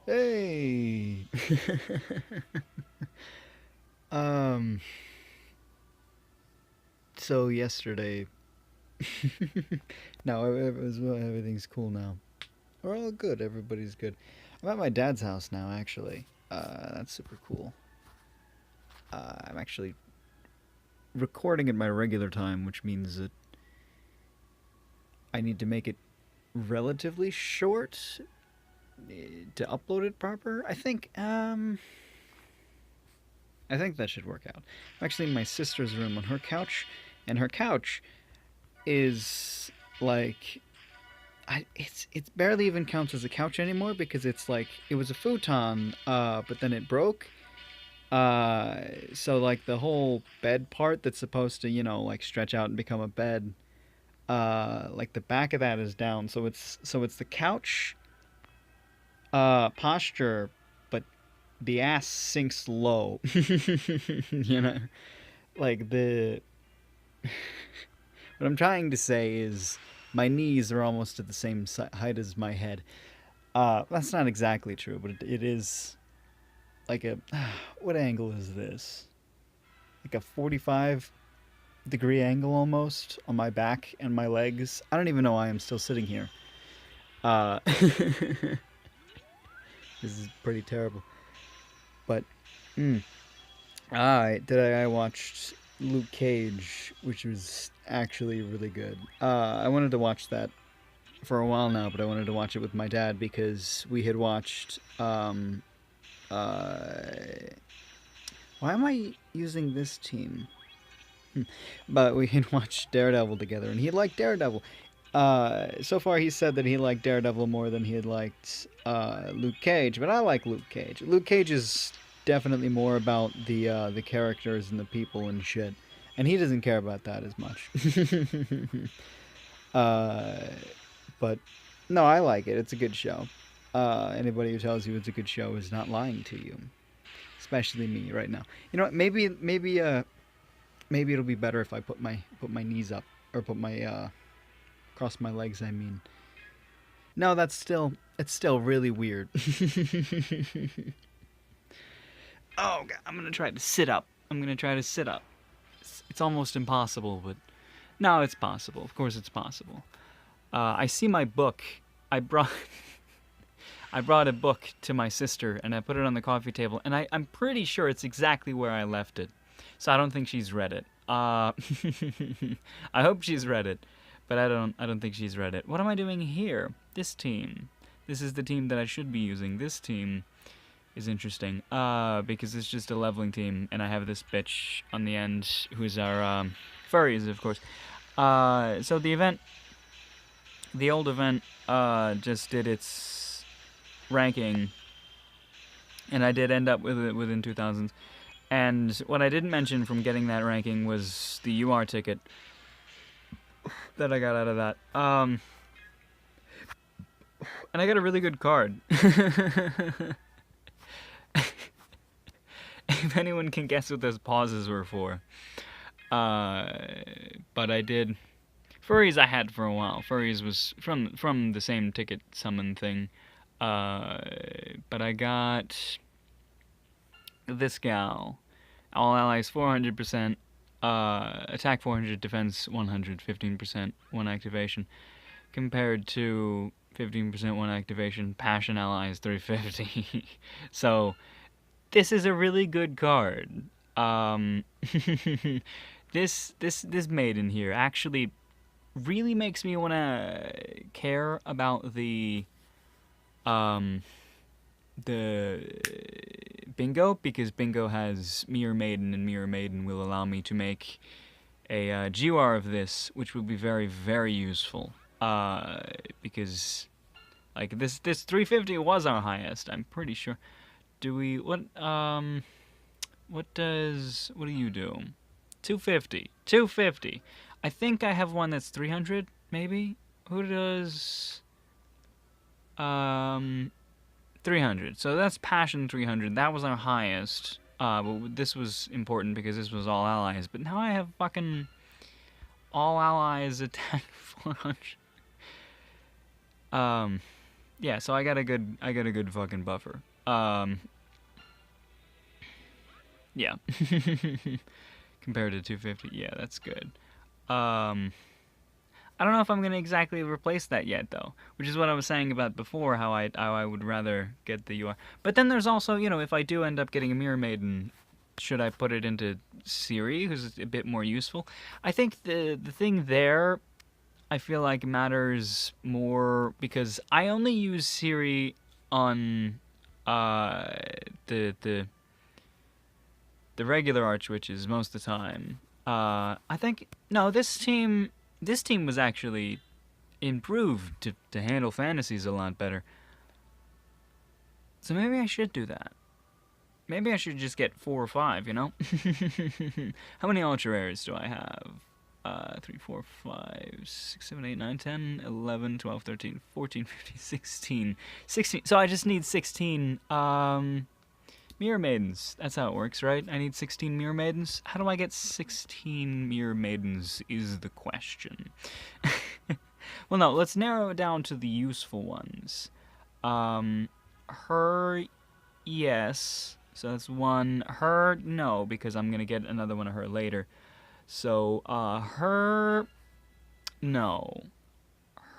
Hey. um. So yesterday, no, everything's cool now. We're all good. Everybody's good. I'm at my dad's house now. Actually, that's super cool. I'm actually recording at my regular time, which means that I need to make it relatively short to upload it proper. I think that should work out. I'm actually in my sister's room on her couch, and her couch is like it's barely even counts as a couch anymore because it's like it was a futon, but then it broke. So like the whole bed part that's supposed to like stretch out and become a bed, like the back of that is down. So it's the couch posture, but the ass sinks low. you know, like the what I'm trying to say is my knees are almost at the same height as my head. That's not exactly true, but it is like a what angle is this? Like a 45-degree angle almost on my back and my legs. I don't even know why I'm still sitting here. This is pretty terrible. But today I watched Luke Cage, which was actually really good. I wanted to watch that for a while now, but I wanted to watch it with my dad because we had watched. Uh, why am I using this team? But we had watched Daredevil together, and he liked Daredevil. So far, he said that he liked Daredevil more than he had liked Luke Cage, but I like Luke Cage. Luke Cage is definitely more about the characters and the people and shit, and he doesn't care about that as much. uh, but no, I like it. It's a good show. Anybody who tells you it's a good show is not lying to you, especially me right now. You know what? Maybe it'll be better if I put my knees up or put my cross my legs. I mean, no, it's still really weird. Oh, God, I'm gonna try to sit up. I'm gonna try to sit up. It's almost impossible, but no, it's possible. Of course, it's possible. I see my book. I brought I brought a book to my sister and I put it on the coffee table, and I'm pretty sure it's exactly where I left it. So I don't think she's read it. I hope she's read it, but I don't think she's read it. What am I doing here? This team. This is the team that I should be using. This team is interesting. Because it's just a leveling team, and I have this bitch on the end who's our furries, of course. So the old event, just did its ranking, and I did end up with it within 2000s. And what I didn't mention from getting that ranking was the UR ticket that I got out of that. And I got a really good card. If anyone can guess what those pauses were for. But I did. Furries I had for a while. Furries was from the same ticket summon thing. But I got this gal. All allies 400%, attack 400, defense 100, 15% one activation, compared to 15% one activation, passion allies 350. So this is a really good card. This maiden here actually really makes me want to care about the Bingo, because Bingo has Mirror Maiden, and Mirror Maiden will allow me to make a GR of this, which will be very, very useful. Because like this 350 was our highest, I'm pretty sure. Do we what do you do? 250. 250. I think I have one that's 300 maybe. Who does 300. So that's Passion 300. That was our highest. But this was important because this was all allies. But now I have fucking all allies attack 400. yeah, so I got a good fucking buffer. Yeah. Compared to 250, yeah, that's good. I don't know if I'm gonna exactly replace that yet, though, which is what I was saying about before, how I would rather get the UI. But then there's also, if I do end up getting a Mirror Maiden, should I put it into Siri, who's a bit more useful? I think the thing there, I feel like matters more because I only use Siri on uh the the regular Archwitches most of the time. I think no, this team was actually improved to handle fantasies a lot better. So maybe I should do that. Maybe I should just get 4 or 5, How many ultra rares do I have? 3, 4, 5, 6, 7, 8, 9, 10, 11, 12, 13, 14, 15, 16. 16. So I just need 16 Mirror Maidens. That's how it works, right? I need 16 Mirror Maidens. How do I get 16 Mirror Maidens is the question. Well, no, let's narrow it down to the useful ones. Her, yes. So that's 1. Her, no, because I'm going to get another one of her later. So, her, no.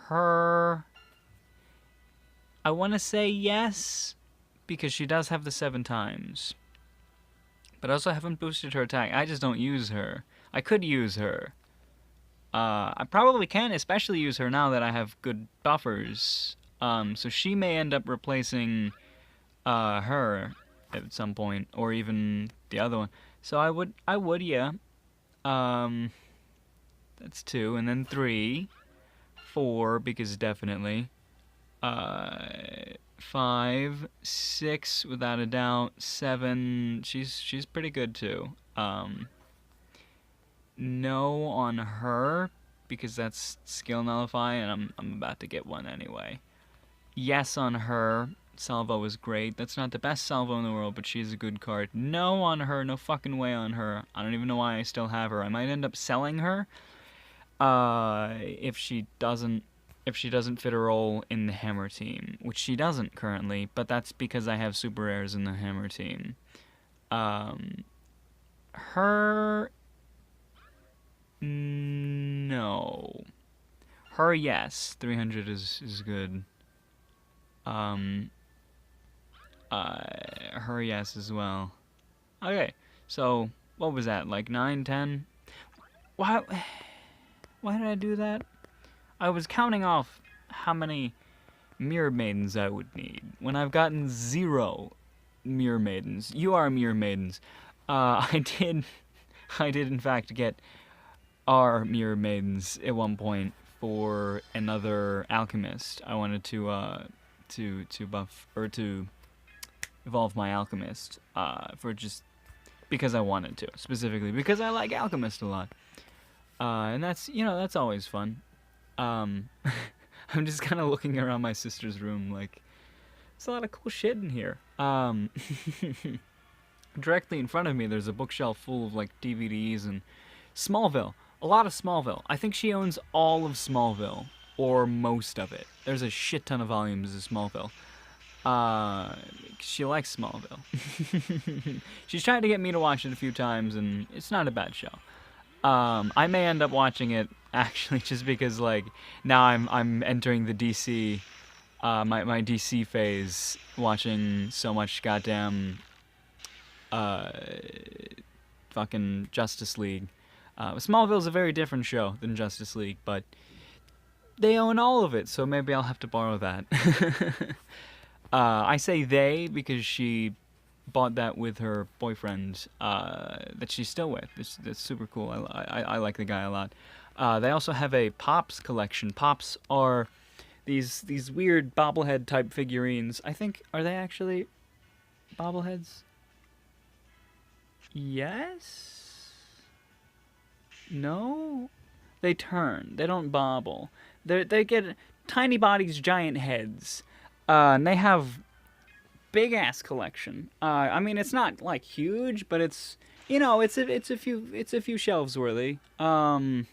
Her, I want to say yes, because she does have the 7 times. But I also haven't boosted her attack. I just don't use her. I could use her. I probably can especially use her now that I have good buffers. So she may end up replacing her at some point, or even the other one. So I would, yeah. That's 2, and then 3, 4, because definitely. 5, 6, without a doubt. 7, she's pretty good too. No on her, because that's skill nullify, and I'm about to get one anyway. Yes on her. Salvo is great. That's not the best salvo in the world, but she's a good card. No on her. No fucking way on her. I don't even know why I still have her. I might end up selling her if she doesn't fit a role in the Hammer team, which she doesn't currently, but that's because I have super rares in the Hammer team. Her, no. Her, yes. 300 is good. Her, yes, as well. Okay, so, what was that, like 9, 10? Why did I do that? I was counting off how many Mirror Maidens I would need, when I've gotten 0 Mirror Maidens. You are Mirror Maidens. I did in fact get our Mirror Maidens at one point for another Alchemist. I wanted to buff, or to evolve my Alchemist, for just because I wanted to, specifically because I like Alchemist a lot. And that's always fun. I'm just kind of looking around my sister's room like, there's a lot of cool shit in here. Directly in front of me, there's a bookshelf full of like DVDs and Smallville. A lot of Smallville. I think she owns all of Smallville, or most of it. There's a shit ton of volumes of Smallville. She likes Smallville. She's tried to get me to watch it a few times, and it's not a bad show. I may end up watching it actually just because like now I'm entering the DC my DC phase, watching so much goddamn fucking Justice League. Smallville's a very different show than Justice League, but they own all of it, so maybe I'll have to borrow that. I say they because she bought that with her boyfriend that she's still with. That's super cool. I like the guy a lot. They also have a Pops collection. Pops are these weird bobblehead type figurines. I think, are they actually bobbleheads? Yes? No? They turn. They don't bobble. They get tiny bodies, giant heads. And they have big ass collection. I mean, it's not like huge, but it's it's a few shelves worthy. It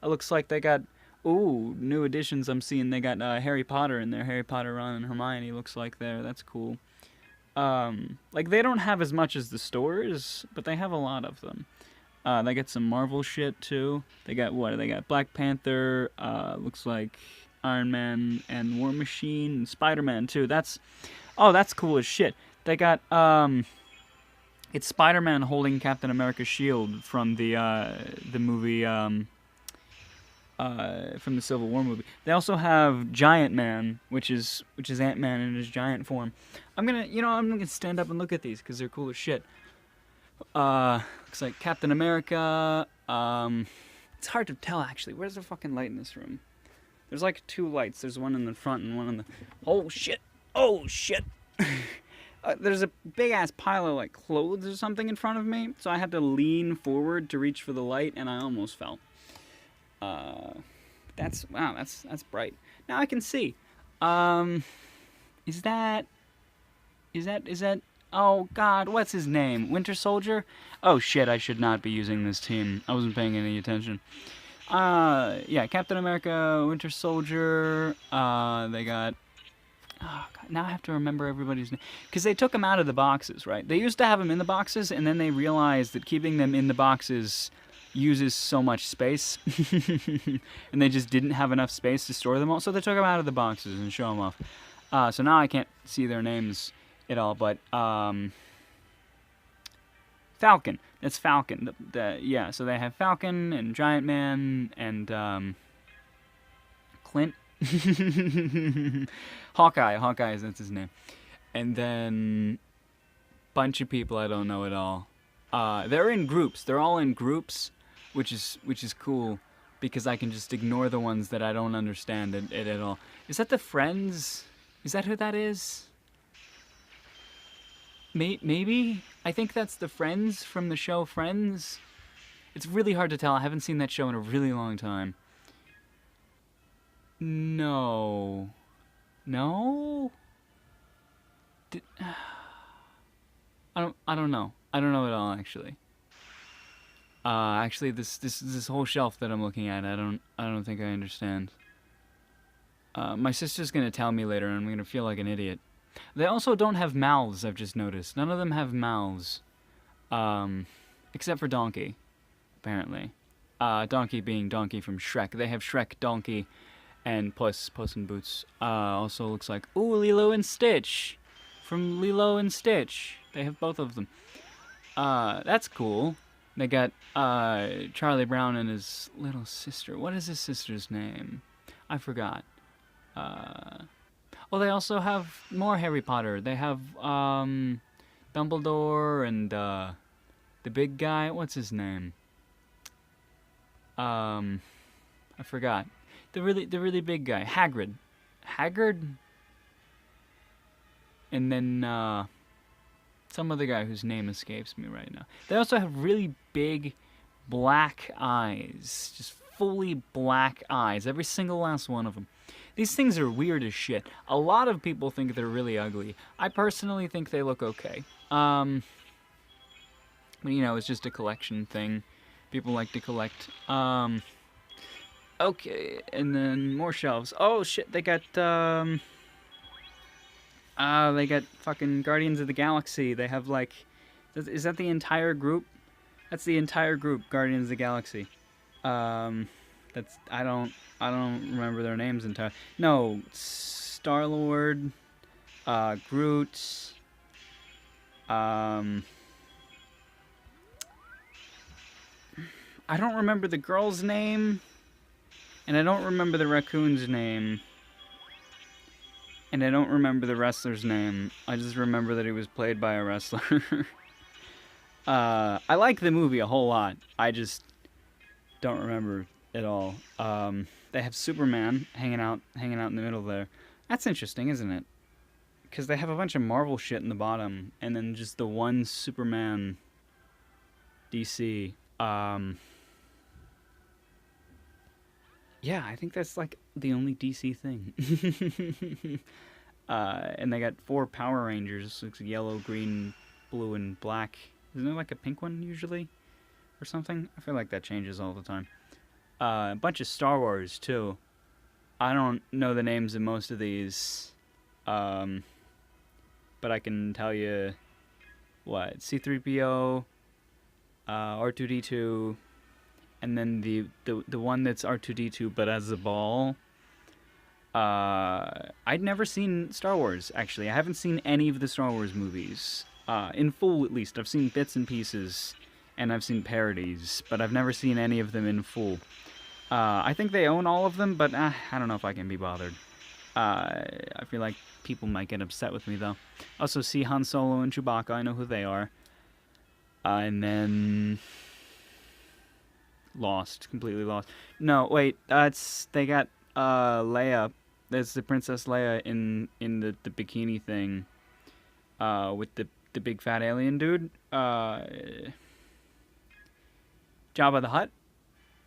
looks like they got Ooh, new additions I'm seeing. They got Harry Potter in there. Harry Potter, Ron, and Hermione looks like there. That's cool. Like, they don't have as much as the stores, but they have a lot of them. They got some Marvel shit, too. They got, what? They got Black Panther, looks like Iron Man and War Machine, and Spider-Man, too. That's cool as shit. They got, it's Spider-Man holding Captain America's shield from the movie, from the Civil War movie. They also have Giant Man, which is Ant-Man in his giant form. I'm gonna stand up and look at these because they're cool as shit. Looks like Captain America. It's hard to tell actually. Where's the fucking light in this room? There's like two lights. There's one in the front and one in the. Oh shit! Oh shit! There's a big ass pile of like clothes or something in front of me, so I had to lean forward to reach for the light, and I almost fell. That's bright. Now I can see. Is that? Oh God, what's his name? Winter Soldier? Oh shit, I should not be using this team. I wasn't paying any attention. Yeah, Captain America, Winter Soldier. They got. Oh God, now I have to remember everybody's name because they took them out of the boxes, right? They used to have them in the boxes, and then they realized that keeping them in the boxes uses so much space, and they just didn't have enough space to store them all, so they took them out of the boxes and show them off. So now I can't see their names at all, but Falcon. That's Falcon. Yeah, so they have Falcon and Giant Man and Clint. Hawkeye, that's his name. And then bunch of people I don't know at all. They're in groups. They're all in groups, which is cool because I can just ignore the ones that I don't understand at all. Is that the Friends? Is that who that is? Maybe? I think that's the Friends from the show Friends. It's really hard to tell. I haven't seen that show in a really long time. No. No? I don't know. I don't know at all, actually. Actually, this whole shelf that I'm looking at, I don't think I understand. My sister's gonna tell me later, and I'm gonna feel like an idiot. They also don't have mouths, I've just noticed. None of them have mouths. Except for Donkey, apparently. Donkey being Donkey from Shrek. They have Shrek, Donkey, and plus Puss in Boots. Also looks like, ooh, Lilo and Stitch. From Lilo and Stitch. They have both of them. That's cool. They got Charlie Brown and his little sister. What is his sister's name? I forgot. Oh, they also have more Harry Potter. They have Dumbledore and the big guy. What's his name? I forgot. The really big guy. Hagrid. And then some other guy whose name escapes me right now. They also have really big black eyes. Just fully black eyes. Every single last one of them. These things are weird as shit. A lot of people think they're really ugly. I personally think they look okay. But you know, it's just a collection thing. People like to collect. Okay, and then more shelves. Oh shit, they got fucking Guardians of the Galaxy. They have like, is that the entire group? That's the entire group, Guardians of the Galaxy. That's I don't remember their names entirely. No, Star-Lord, Groot, I don't remember the girl's name, and I don't remember the raccoon's name, and I don't remember the wrestler's name. I just remember that he was played by a wrestler. I like the movie a whole lot. I just don't remember at all. They have Superman hanging out in the middle there. That's interesting, isn't it? Because they have a bunch of Marvel shit in the bottom, and then just the one Superman DC. Yeah, I think that's like the only DC thing. And they got 4 Power Rangers. Looks like yellow, green, blue, and black. Isn't there like a pink one usually? Or something? I feel like that changes all the time. A bunch of Star Wars too. I don't know the names of most of these, but I can tell you what C-3PO, R2-D2, and then the one that's R2-D2 but as a ball. I'd never seen Star Wars, actually. I haven't seen any of the Star Wars movies. In full, at least. I've seen bits and pieces, and I've seen parodies, but I've never seen any of them in full. I think they own all of them, but I don't know if I can be bothered. I feel like people might get upset with me, though. Also, see Han Solo and Chewbacca. I know who they are. And then... Lost. Completely lost. No, wait. They got Leia. There's the Princess Leia in the bikini thing. With the big fat alien dude. Jabba the Hutt?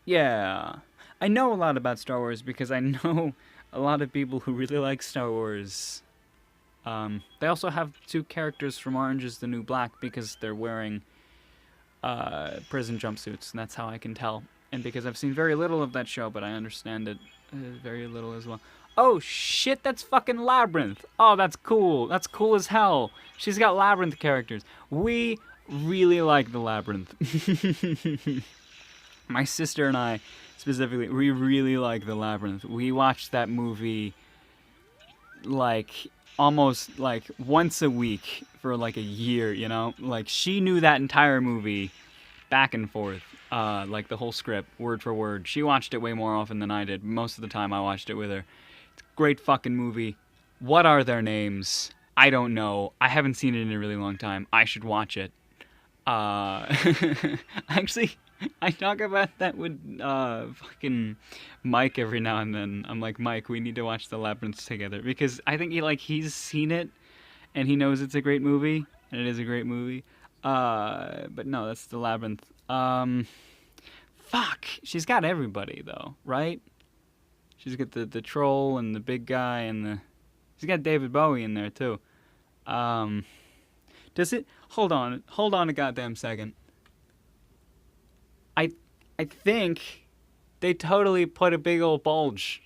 Yeah. I know a lot about Star Wars because I know a lot of people who really like Star Wars. They also have two characters from Orange is the New Black because they're wearing prison jumpsuits, and that's how I can tell. And because I've seen very little of that show, but I understand it very little as well. Oh shit, that's fucking Labyrinth. Oh, that's cool. That's cool as hell. She's got Labyrinth characters. We really like the Labyrinth. My sister and I, specifically, we really like the Labyrinth. We watched that movie, like, almost, like, once a week for, like, a year, you know? Like, she knew that entire movie back and forth, like, the whole script, word for word. She watched it way more often than I did. Most of the time, I watched it with her. It's a great fucking movie. What are their names? I don't know. I haven't seen it in a really long time. I should watch it. Actually... I talk about that with fucking Mike every now and then. I'm like, Mike, we need to watch The Labyrinth together because I think he's seen it and he knows it's a great movie and it is a great movie. But no, that's The Labyrinth. Fuck, she's got everybody though, right? She's got the troll and the big guy and she's got David Bowie in there too. Does it? Hold on a goddamn second. I think they totally put a big old bulge.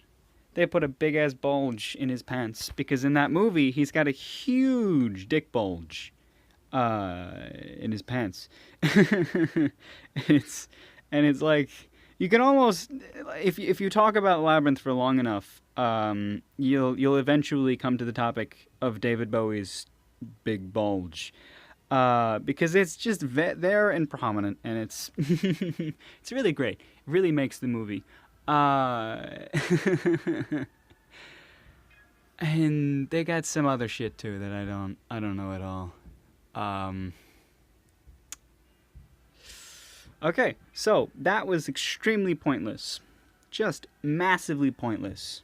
They put a big ass bulge in his pants because in that movie he's got a huge dick bulge in his pants. it's like you can almost if you talk about Labyrinth for long enough, you'll eventually come to the topic of David Bowie's big bulge. Because it's just there and prominent, and it's it's really great. It really makes the movie. And they got some other shit too that I don't know at all. Okay, so that was extremely pointless, just massively pointless.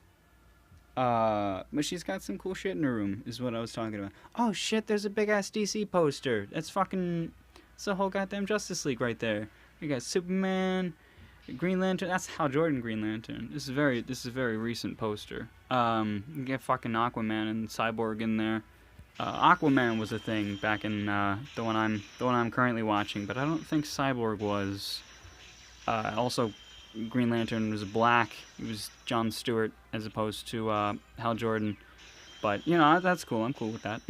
But she's got some cool shit in her room, is what I was talking about. Oh shit, there's a big ass DC poster. It's the whole goddamn Justice League right there. You got Superman, Green Lantern. That's Hal Jordan Green Lantern. This is a very recent poster. You get fucking Aquaman and Cyborg in there. Aquaman was a thing back in the one I'm currently watching, but I don't think Cyborg was. Also, Green Lantern was black. It was Jon Stewart as opposed to Hal Jordan. But, you know, that's cool. I'm cool with that.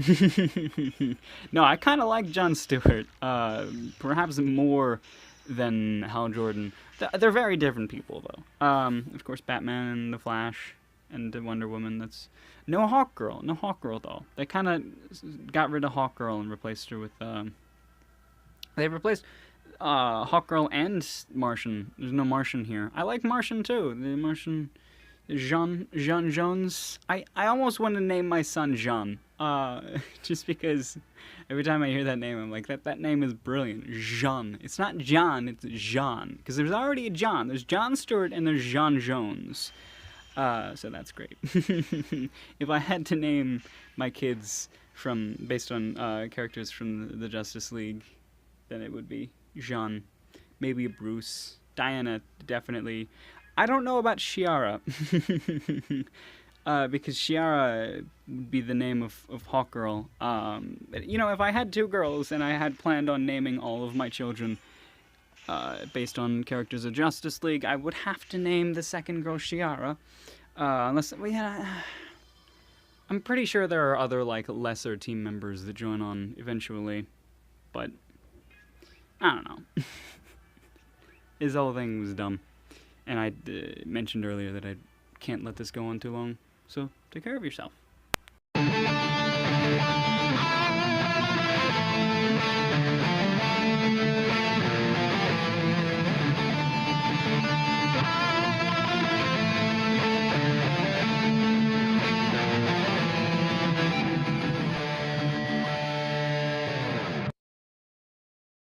No, I kind of like Jon Stewart. Perhaps more than Hal Jordan. They're very different people, though. Of course, Batman and The Flash and Wonder Woman. That's no Hawkgirl. No Hawkgirl, though. They kind of got rid of Hawkgirl and replaced her with... They replaced... Hawkgirl and Martian. There's no Martian here. I like Martian too. The Martian, Jean Jones. I almost want to name my son Jean. Just because every time I hear that name, I'm like, that name is brilliant. Jean. It's not John. It's Jean. Because there's already a John. There's Jon Stewart and there's Jean Jones. So that's great. If I had to name my kids based on characters from the Justice League, then it would be Jean, maybe Bruce, Diana, definitely. I don't know about Shiara, because Shiara would be the name of Hawkgirl. You know, if I had two girls and I had planned on naming all of my children based on characters of Justice League. I would have to name the second girl Shiara, unless I'm pretty sure there are other like lesser team members that join on eventually, but I don't know. This whole thing was dumb, and I mentioned earlier that I can't let this go on too long. So take care of yourself.